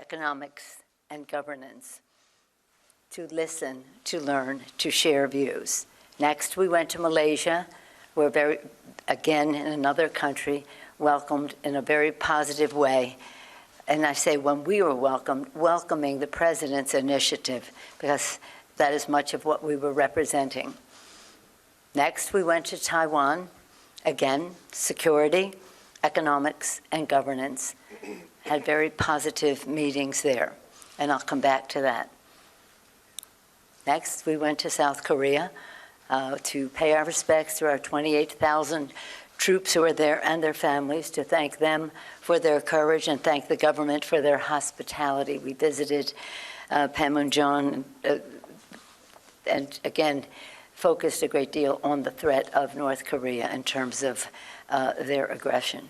economics, and governance, to listen, to learn, to share views. Next, we went to Malaysia. We're again, in another country, welcomed in a very positive way. And I say when we were welcoming the President's initiative, because that is much of what we were representing. Next, we went to Taiwan. Again, security, economics, and governance. Had very positive meetings there, and I'll come back to that. Next, we went to South Korea to pay our respects to our 28,000 troops who are there and their families, to thank them for their courage and thank the government for their hospitality. We visited Panmunjom and again, focused a great deal on the threat of North Korea in terms of their aggression,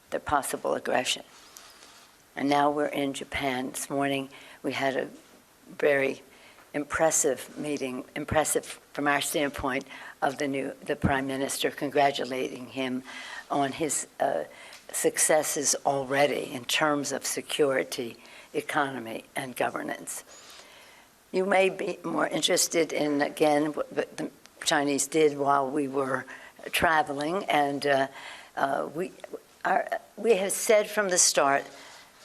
their possible aggression. And now we're in Japan. This morning we had a very impressive meeting, impressive from our standpoint, of the Prime Minister, congratulating him on his successes already in terms of security, economy, and governance. You may be more interested in, again, what the Chinese did while we were traveling, and we have said from the start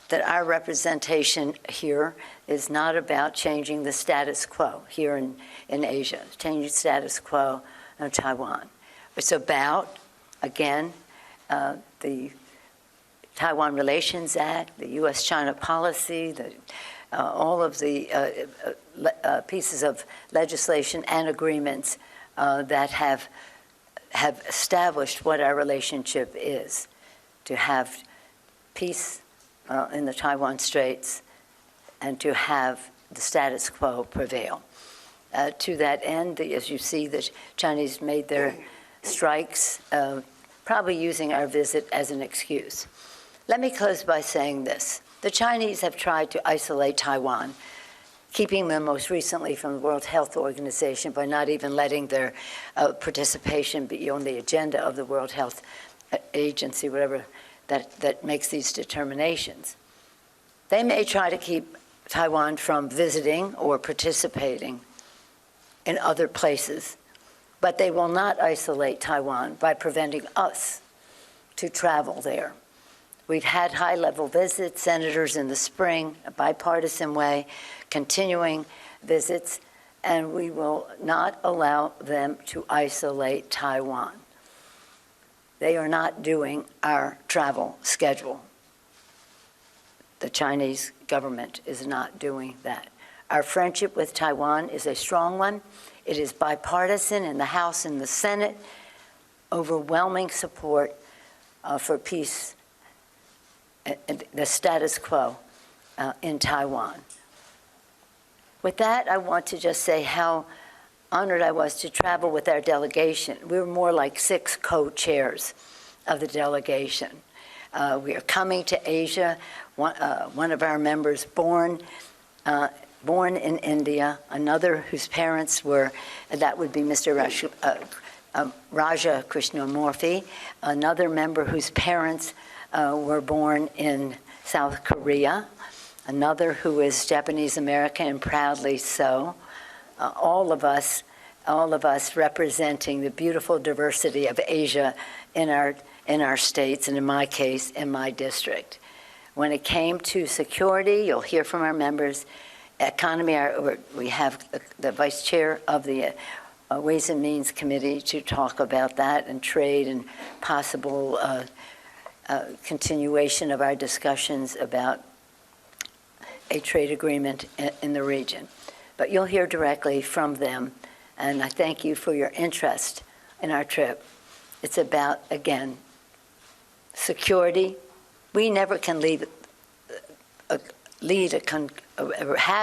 that our representation here is not about changing the status quo here in Asia, changing status quo in Taiwan. It's about, again, the Taiwan Relations Act, the U.S.-China policy, all of the pieces of legislation and agreements that have established what our relationship is, to have peace in the Taiwan Straits and to have the status quo prevail. To that end, as you see, the Chinese made their strikes, probably using our visit as an excuse. Let me close by saying this. The Chinese have tried to isolate Taiwan, keeping them most recently from the World Health Organization by not even letting their participation be on the agenda of the World Health Agency, whatever that makes these determinations. They may try to keep Taiwan from visiting or participating in other places, but they will not isolate Taiwan by preventing us to travel there. We've had high-level visits, senators in the spring, a bipartisan way, continuing visits, and we will not allow them to isolate Taiwan. They are not doing our travel schedule. The Chinese government is not doing that. Our friendship with Taiwan is a strong one. It is bipartisan in the House and the Senate, overwhelming support for peace and the status quo in Taiwan. With that, I want to just say how honored I was to travel with our delegation. We were more like 6 co-chairs of the delegation. We are coming to Asia. One of our members born in India, another whose parents were, that would be Mr. Raja Krishnamurthy, another member whose parents were born in South Korea, another who is Japanese American and proudly so. All of us representing the beautiful diversity of Asia in our states, and in my case, in my district. When it came to security, you'll hear from our members. Economy, we have the vice chair of the Ways and Means Committee to talk about that, and trade and possible continuation of our discussions about a trade agreement in the region. But you'll hear directly from them, and I thank you for your interest in our trip. It's about, again, security. We never can have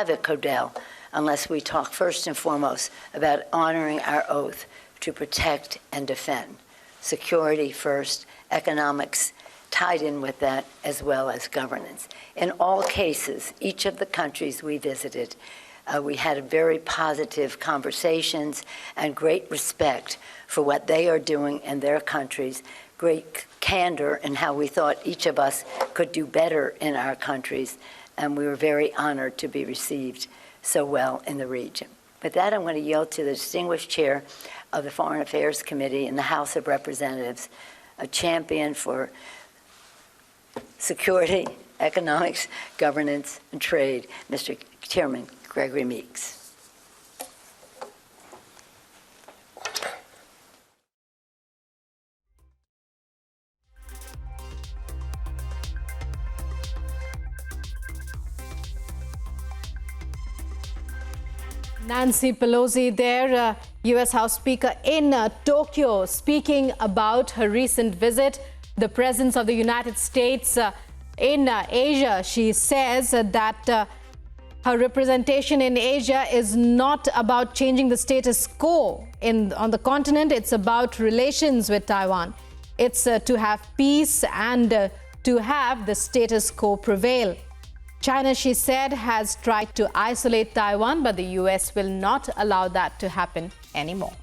a CODEL unless we talk first and foremost about honoring our oath to protect and defend. Security first, economics tied in with that, as well as governance. In all cases, each of the countries we visited, we had very positive conversations and great respect for what they are doing in their countries, great candor in how we thought each of us could do better in our countries, and we were very honored to be received so well in the region. With that, I'm going to yield to the distinguished chair of the Foreign Affairs Committee in the House of Representatives, a champion for security, economics, governance, and trade, Mr. Chairman Gregory Meeks. Nancy Pelosi there, U.S. House Speaker in Tokyo, speaking about her recent visit, the presence of the United States in Asia. She says that her representation in Asia is not about changing the status quo on the continent. It's about relations with Taiwan. It's to have peace and to have the status quo prevail. China, she said, has tried to isolate Taiwan, but the U.S. will not allow that to happen anymore.